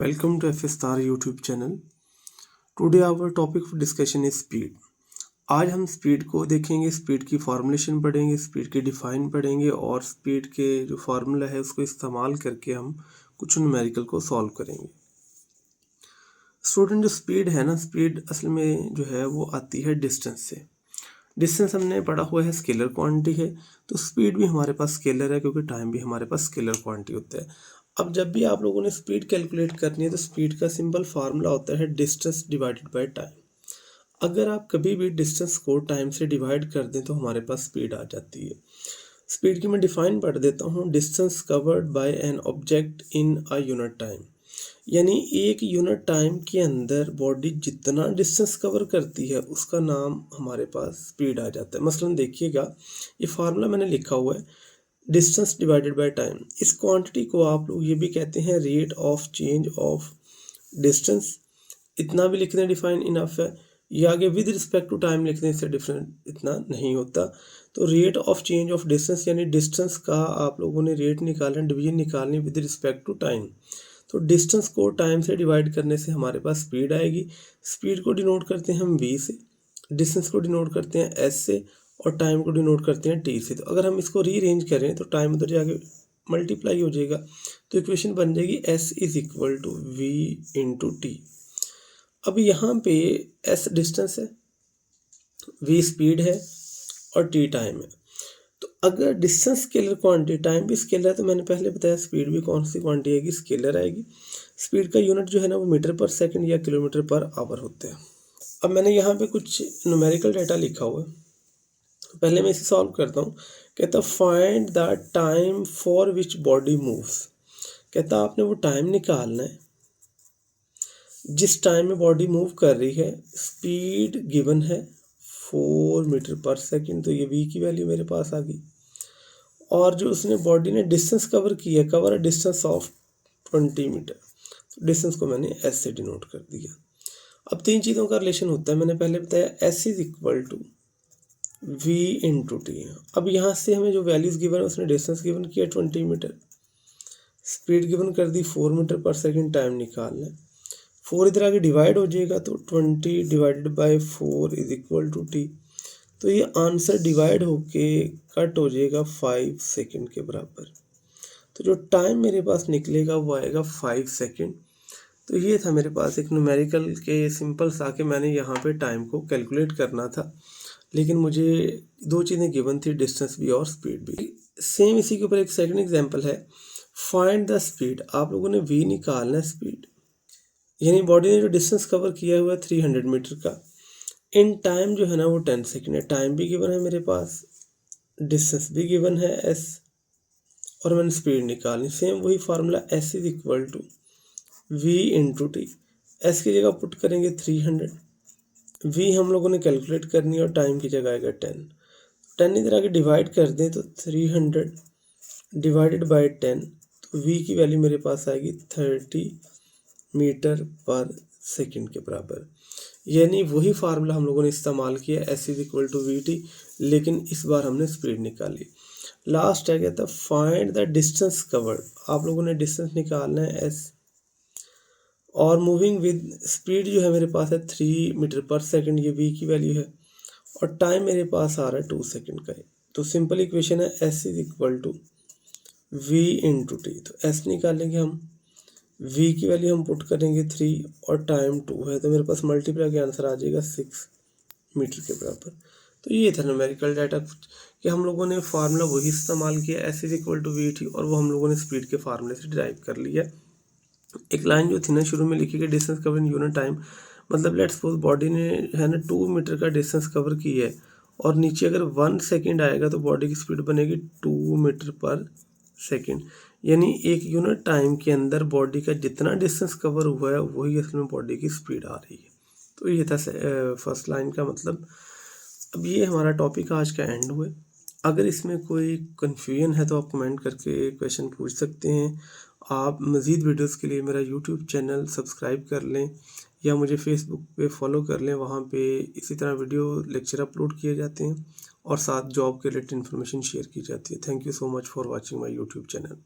Welcome to FS Star YouTube channel. Today our topic for discussion is speed. आज हम speed को देखेंगे, speed की फॉर्मुलेशन पढ़ेंगे, स्पीड के डिफाइन पढ़ेंगे और स्पीड के जो फार्मूला है उसको इस्तेमाल करके हम कुछ न्यूमेरिकल को सॉल्व करेंगे। स्टूडेंट, जो स्पीड है ना, स्पीड असल में जो है वो आती है डिस्टेंस से। डिस्टेंस हमने पढ़ा हुआ है स्केलर क्वांटिटी है, तो स्पीड भी हमारे पास स्केलर है क्योंकि टाइम भी हमारे पास स्केलर क्वांटिटी होता है। अब जब भी आप लोगों ने स्पीड कैलकुलेट करनी है तो स्पीड का सिंपल फार्मूला होता है डिस्टेंस डिवाइडेड बाय टाइम। अगर आप कभी भी डिस्टेंस को टाइम से डिवाइड कर दें तो हमारे पास स्पीड आ जाती है। स्पीड की मैं डिफाइन पढ़ देता हूँ। Distance covered by an object in a unit time, यानी एक यूनिट टाइम के अंदर बॉडी जितना डिस्टेंस कवर करती है उसका नाम हमारे पास स्पीड आ जाता है। मसलन देखिएगा, ये फार्मूला मैंने लिखा हुआ है डिस्टेंस डिवाइडेड बाय टाइम। इस क्वांटिटी को आप लोग ये भी कहते हैं rate of change of distance. इतना भी लिखने डिफाइन इनफ है। ये आगे विद रिस्पेक्ट टू टाइम लिखने से डिफरेंट इतना नहीं होता। तो rate of change of distance यानी डिस्टेंस का आप लोगों ने रेट निकालना, डिवीजन निकालनी विद रिस्पेक्ट टू टाइम। तो डिस्टेंस को टाइम से डिवाइड करने से हमारे पास स्पीड आएगी। स्पीड को डिनोट करते हैं हम v से, डिस्टेंस को डिनोट करते हैं s से और टाइम को डिनोट करते हैं t से। तो अगर हम इसको रीअरेंज करें तो टाइम उधर जाके मल्टीप्लाई हो जाएगा, तो इक्वेशन बन जाएगी s is equal to v into T. अब यहाँ पे s डिस्टेंस है, v स्पीड है और t टाइम है। तो अगर डिस्टेंस स्केलर क्वांटिटी, टाइम भी स्केलर है, तो मैंने पहले बताया स्पीड भी कौन सी क्वांटिटी आएगी, स्केलर आएगी। स्पीड का यूनिट जो है ना वो मीटर पर सेकंड या किलोमीटर पर आवर होते हैं। अब मैंने यहाँ पे कुछ न्यूमेरिकल डाटा लिखा हुआ है, पहले मैं इसे सॉल्व करता हूँ। कहता find the time for which body moves. कहता आपने वो टाइम निकालना है जिस टाइम में बॉडी मूव कर रही है। स्पीड गिवन है 4 मीटर पर सेकंड, तो ये v की वैल्यू मेरे पास आ गई। और जो उसने बॉडी ने डिस्टेंस कवर किया, कवर डिस्टेंस ऑफ 20 मीटर, तो डिस्टेंस को मैंने s से डिनोट कर दिया। अब तीन चीज़ों का रिलेशन होता है, मैंने पहले बताया s is equal to v into T. अब यहाँ से हमें जो वैल्यूज गिवन है उसने डिस्टेंस गिवन किया 20 मीटर, स्पीड गिवन कर दी 4 मीटर पर सेकंड, टाइम निकालना है। 4 इधर आगे डिवाइड हो जाएगा तो 20 divided by 4 is equal to T. तो ये आंसर डिवाइड होके कट हो जाएगा 5 सेकंड के बराबर। तो जो टाइम मेरे पास निकलेगा वो आएगा 5 सेकंड। तो ये था मेरे पास एक न्यूमेरिकल के सिंपल सा के मैंने यहाँ पे टाइम को कैलकुलेट करना था, लेकिन मुझे दो चीज़ें गिवन थी, डिस्टेंस भी और स्पीड भी। सेम इसी के ऊपर एक सेकंड एग्जांपल है, फाइंड द स्पीड। आप लोगों ने v निकालना है स्पीड, यानी बॉडी ने जो डिस्टेंस कवर किया हुआ है 300 मीटर का, इन टाइम जो है ना वो 10 सेकंड है। टाइम भी गिवन है मेरे पास, डिस्टेंस भी गिवन है s, और मैंने स्पीड निकालनी। सेम वही formula s is equal to v into T. s की जगह पुट करेंगे 300, v हम लोगों ने कैलकुलेट करनी है और टाइम की जगह आएगा 10। 10 इधर आगे डिवाइड कर दें तो 300 डिवाइडेड बाय 10, तो v की वैल्यू मेरे पास आएगी 30 मीटर पर सेकंड के बराबर। यानी वही फार्मूला हम लोगों ने इस्तेमाल किया, s is equal to V T, लेकिन इस बार हमने स्पीड निकाली। लास्ट है क्या था, फाइंड द डिस्टेंस कवर्ड। आप लोगों ने डिस्टेंस निकालना है s, और मूविंग विद स्पीड जो है मेरे पास है 3 मीटर पर सेकंड, ये v की वैल्यू है, और टाइम मेरे पास आ रहा है 2 सेकंड का है। तो सिंपल इक्वेशन है s is equal to v into T. तो s निकालेंगे हम, v की वैल्यू हम पुट करेंगे 3 और टाइम 2 है, तो मेरे पास मल्टीप्लाई के आंसर आ जाएगा 6 मीटर के बराबर। तो ये था न्यूमेरिकल डाटा कि हम लोगों ने फार्मूला वही इस्तेमाल किया, s is equal to V T, और वो हम लोगों ने स्पीड के फार्मूले से डिराइव कर लिया। एक लाइन जो थी ना शुरू में लिखी गई, distance cover in unit time, मतलब लेट्स सपोज बॉडी ने है ना 2 मीटर का डिस्टेंस कवर की है और नीचे अगर 1 सेकंड आएगा तो बॉडी की स्पीड बनेगी 2 मीटर पर सेकंड। यानी एक यूनिट टाइम के अंदर बॉडी का जितना डिस्टेंस कवर हुआ है वही असल में बॉडी की स्पीड आ रही है। तो ये था फर्स्ट लाइन का मतलब। अब ये हमारा टॉपिक आज का एंड हुआ। अगर इसमें कोई कन्फ्यूजन है तो आप कमेंट करके क्वेश्चन पूछ सकते हैं। आप मज़ीद वीडियोस के लिए मेरा यूट्यूब चैनल सब्सक्राइब कर लें या मुझे फेसबुक पे फॉलो कर लें, वहाँ पे इसी तरह वीडियो लेक्चर अपलोड किए जाते हैं और साथ जॉब के रिलेटेड इन्फॉर्मेशन शेयर की जाती है। Thank you so much for watching my YouTube channel.